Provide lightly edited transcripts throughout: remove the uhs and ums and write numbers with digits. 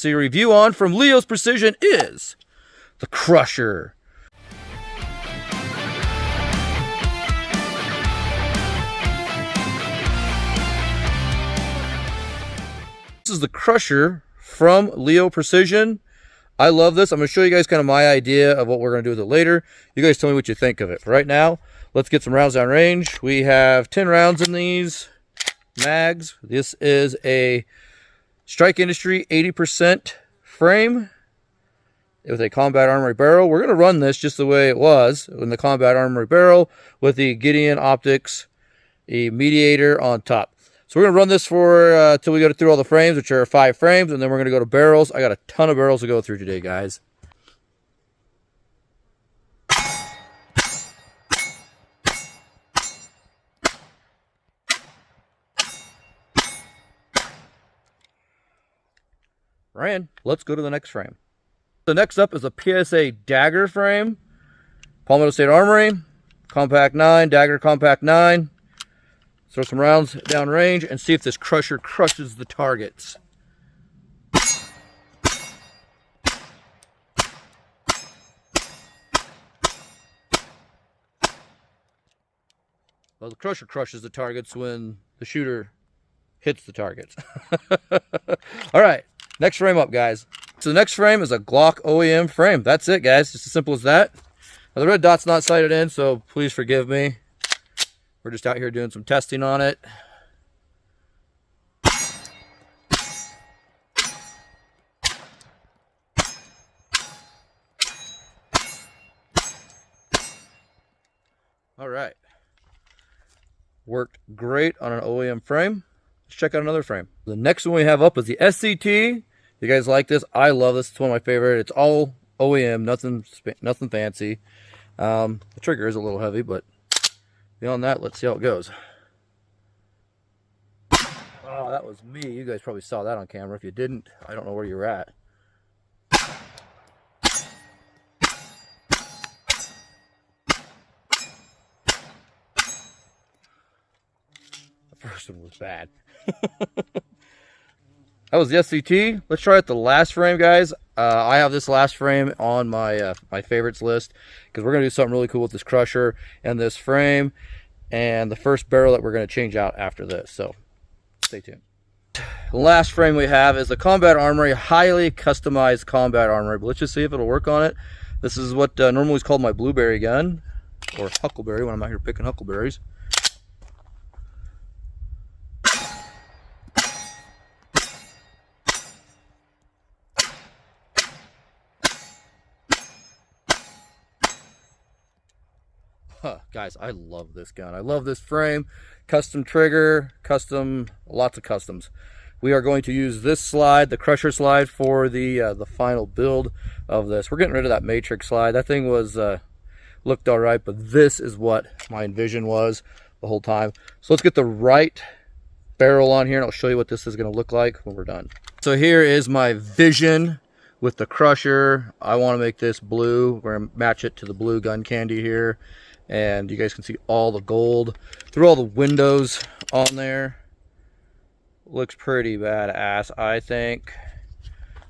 see a review on from Leo's Precision is the Krusher. This is the Krusher from Leo Precision. I love this. I'm going to show you guys kind of my idea of what we're going to do with it later. You guys tell me what you think of it. For right now, let's get some rounds down range. We have 10 rounds in these mags. This is a Strike Industry 80% frame with a Combat Armory barrel. We're going to run this just the way it was in the Combat Armory barrel with the Gideon Optics, a mediator on top. So we're going to run this for till we go through all the frames, which are 5 frames, and then we're going to go to barrels. I got a ton of barrels to go through today, guys. Ryan, let's go to the next frame. So next up is a PSA dagger frame. Palmetto State Armory, Compact 9, dagger Compact 9. Throw some rounds down range and see if this Krusher crushes the targets. Well, the Krusher crushes the targets when the shooter hits the targets. All right, next frame up, guys. So the next frame is a Glock OEM frame. That's it, guys. Just as simple as that. Now, the red dot's not sighted in, so please forgive me. We're just out here doing some testing on it. All right. Worked great on an OEM frame. Let's check out another frame. The next one we have up is the SCT. You guys like this? I love this. It's one of my favorite. It's all OEM, nothing fancy. The trigger is a little heavy, but beyond that, let's see how it goes. Oh, that was me. You guys probably saw that on camera. If you didn't, I don't know where you're at. The first one was bad. That was the SCT. Let's try out the last frame, guys. I have this last frame on my my favorites list because we're going to do something really cool with this Krusher and this frame and the first barrel that we're going to change out after this. So stay tuned. The last frame we have is the Combat Armory, highly customized Combat Armory. But let's just see if it'll work on it. This is what normally is called my blueberry gun, or huckleberry when I'm out here picking huckleberries. Guys, I love this gun. I love this frame. Custom trigger, lots of customs. We are going to use this slide, the Krusher slide, for the final build of this. We're getting rid of that matrix slide. That thing was looked all right, but this is what my envision was the whole time. So let's get the right barrel on here, and I'll show you what this is going to look like when we're done. So here is my vision with the Krusher. I want to make this blue. We're going to match it to the blue gun candy here. And you guys can see all the gold through all the windows on there. Looks pretty badass, I think.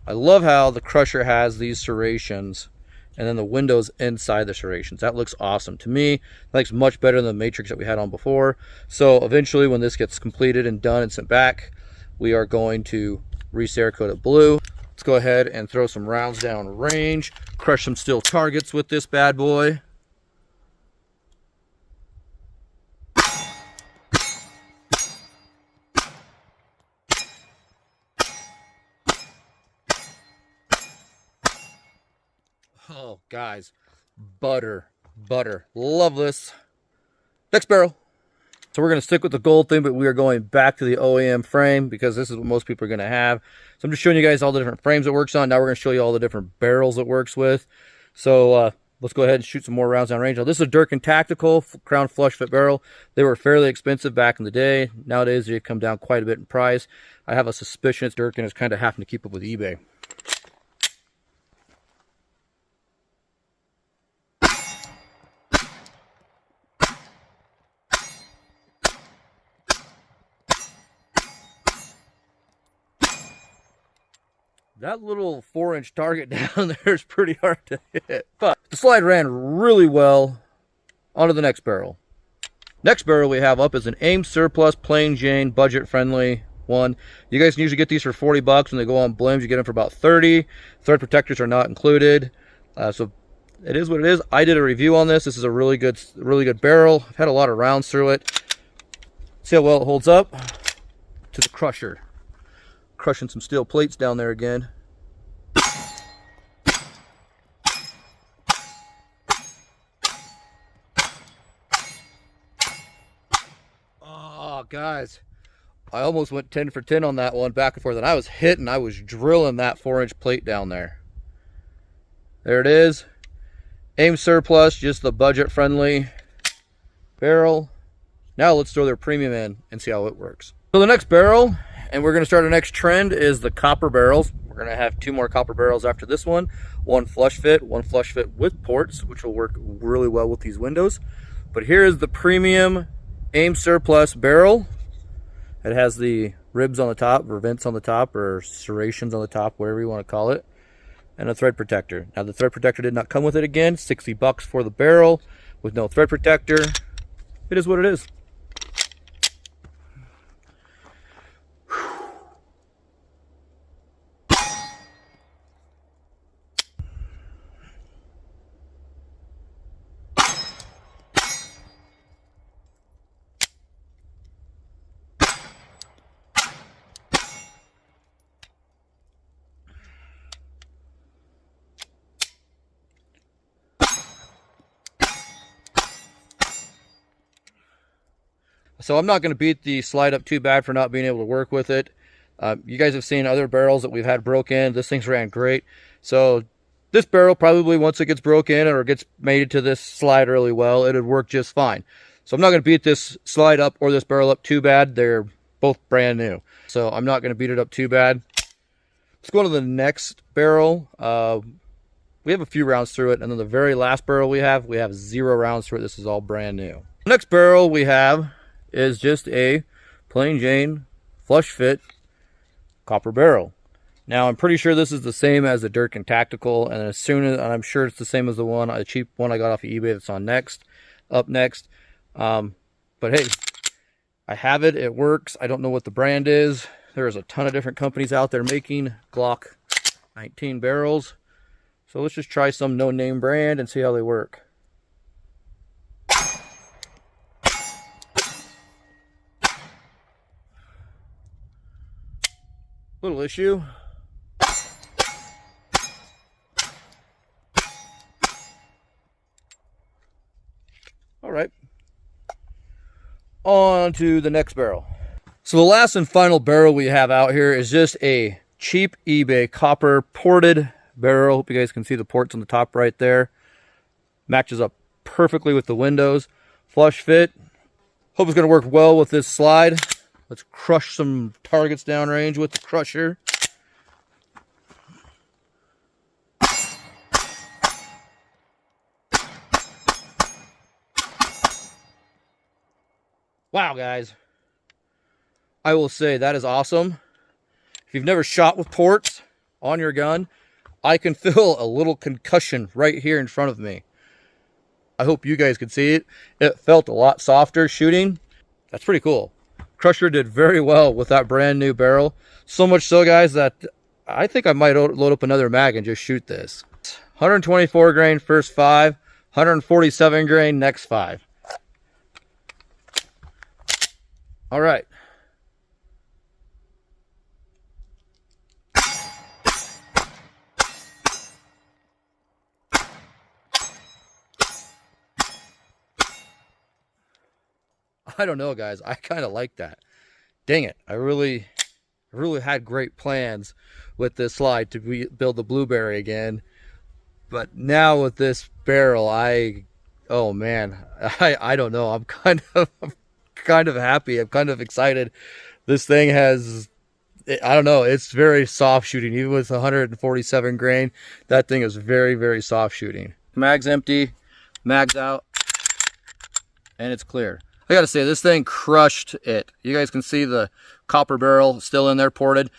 I love how the Krusher has these serrations and then the windows inside the serrations. That looks awesome. To me, that looks much better than the matrix that we had on before. So eventually, when this gets completed and done and sent back, we are going to re-Cerakote it blue. Let's go ahead and throw some rounds down range, crush some steel targets with this bad boy. Oh, guys, butter. Love this. Next barrel. So we're going to stick with the gold thing, but we are going back to the OEM frame because this is what most people are going to have. So I'm just showing you guys all the different frames it works on. Now we're going to show you all the different barrels it works with. So let's go ahead and shoot some more rounds down range. Now, this is a Durkin Tactical Crown Flush Fit barrel. They were fairly expensive back in the day. Nowadays, they come down quite a bit in price. I have a suspicion it's Durkin is kind of having to keep up with eBay. That little 4-inch target down there is pretty hard to hit. But the slide ran really well. On to the next barrel. Next barrel we have up is an AIM Surplus Plain Jane budget friendly one. You guys can usually get these for 40 bucks. When they go on blims, you get them for about 30. Thread protectors are not included. So it is what it is. I did a review on this. This is a really good barrel. I've had a lot of rounds through it. See how well it holds up to the crusher. Crushing some steel plates down there again. Oh, guys, I almost went 10 for 10 on that one, back and forth, and I was drilling that 4-inch plate down there. There it is. AIM Surplus, just the budget-friendly barrel. Now let's throw their premium in and see how it works. So the next barrel, and we're going to start our next trend, is the copper barrels. We're going to have 2 more copper barrels after this one. One flush fit with ports, which will work really well with these windows. But here is the premium AIM Surplus barrel. It has the ribs on the top, or vents on the top, or serrations on the top, whatever you want to call it, and a thread protector. Now the thread protector did not come with it again. 60 bucks for the barrel with no thread protector. It is what it is. So I'm not going to beat the slide up too bad for not being able to work with it. You guys have seen other barrels that we've had broke in. This thing's ran great. So this barrel, probably once it gets broke in or gets mated to this slide really well, it'd work just fine. So I'm not going to beat this slide up or this barrel up too bad. They're both brand new. So I'm not going to beat it up too bad. Let's go on to the next barrel. We have a few rounds through it. And then the very last barrel we have 0 rounds through it. This is all brand new. The next barrel we have is just a plain Jane flush fit copper barrel. Now I'm pretty sure this is the same as the Durkin Tactical, and I'm sure it's the same as the cheap one I got off of eBay that's on up next. But hey, I have it. It works. I don't know what the brand is. There's a ton of different companies out there making Glock19 barrels. So let's just try some no-name brand and see how they work. Little issue. All right. On to the next barrel. So the last and final barrel we have out here is just a cheap eBay copper ported barrel. Hope you guys can see the ports on the top right there. Matches up perfectly with the windows. Flush fit. Hope it's going to work well with this slide. Let's crush some targets downrange with the crusher. Wow, guys. I will say that is awesome. If you've never shot with ports on your gun, I can feel a little concussion right here in front of me. I hope you guys could see it. It felt a lot softer shooting. That's pretty cool. Krusher did very well with that brand new barrel. So much so, guys, that I think I might load up another mag and just shoot this. 124 grain first 5, 147 grain next 5. All right. I don't know, guys. I kind of like that. Dang it. I really had great plans with this slide to build the blueberry again. But now with this barrel, oh man, I don't know. I'm kind of happy. I'm kind of excited. This thing has, I don't know, it's very soft shooting. Even with 147 grain, that thing is very, very soft shooting. Mag's empty, mag's out, and it's clear. I gotta say, this thing crushed it. You guys can see the copper barrel still in there ported.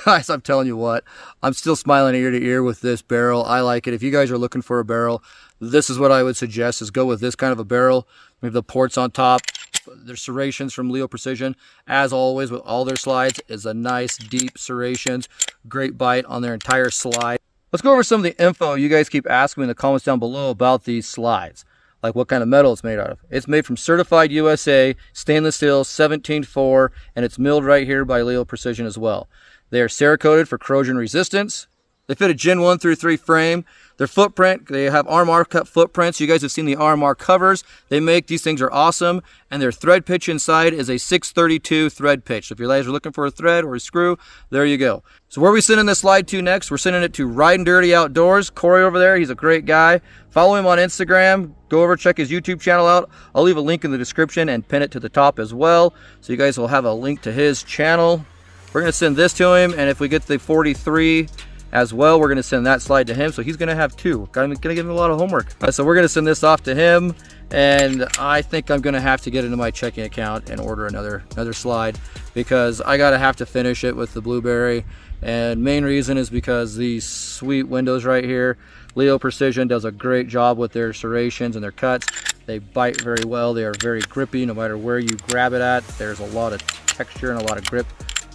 Guys, I'm telling you what, I'm still smiling ear to ear with this barrel. I like it. If you guys are looking for a barrel, this is what I would suggest, is go with this kind of a barrel. We have the ports on top. Their serrations from Leo Precision, as always with all their slides, is a nice deep serrations. Great bite on their entire slide. Let's go over some of the info you guys keep asking me in the comments down below about these slides. Like what kind of metal it's made out of. It's made from certified USA stainless steel 17.4, and it's milled right here by Leo Precision as well. They are Cerakoted for corrosion resistance. They fit a Gen 1 through 3 frame. Their footprint, they have RMR cut footprints. You guys have seen the RMR covers they make. These things are awesome. And their thread pitch inside is a 632 thread pitch. So if you guys are looking for a thread or a screw, there you go. So where are we sending this slide to next? We're sending it to Riding Dirty Outdoors. Corey over there, he's a great guy. Follow him on Instagram. Go over, check his YouTube channel out. I'll leave a link in the description and pin it to the top as well. So you guys will have a link to his channel. We're going to send this to him. And if we get the 43 as well, we're going to send that slide to him, so he's going to have two. I'm going to give him a lot of homework. So we're going to send this off to him, and I think I'm going to have to get into my checking account and order another slide, because I have to finish it with the blueberry. And main reason is because these sweet windows right here, Leo Precision does a great job with their serrations and their cuts. They bite very well. They are very grippy no matter where you grab it at. There's a lot of texture and a lot of grip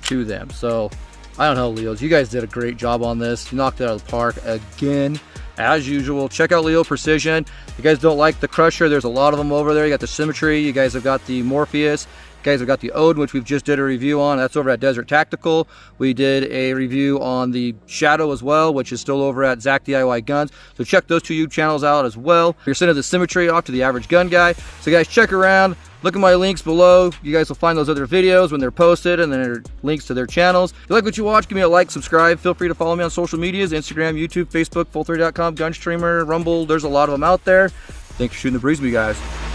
to them. So I don't know, Leos, you guys did a great job on this. You knocked it out of the park again, as usual. Check out Leo Precision. If you guys don't like the Krusher, there's a lot of them over there. You got the Symmetry, you guys have got the Morpheus, you guys have got the Oden, which we've just did a review on. That's over at Desert Tactical. We did a review on the Shadow as well, which is still over at Zach DIY Guns. So check those two YouTube channels out as well. You're sending the Symmetry off to the Average Gun Guy. So guys, check around. Look at my links below. You guys will find those other videos when they're posted, and then there are links to their channels. If you like what you watch, give me a like, subscribe. Feel free to follow me on social medias, Instagram, YouTube, Facebook, full3.com, Gunstreamer, Rumble. There's a lot of them out there. Thanks for shooting the breeze with me, guys.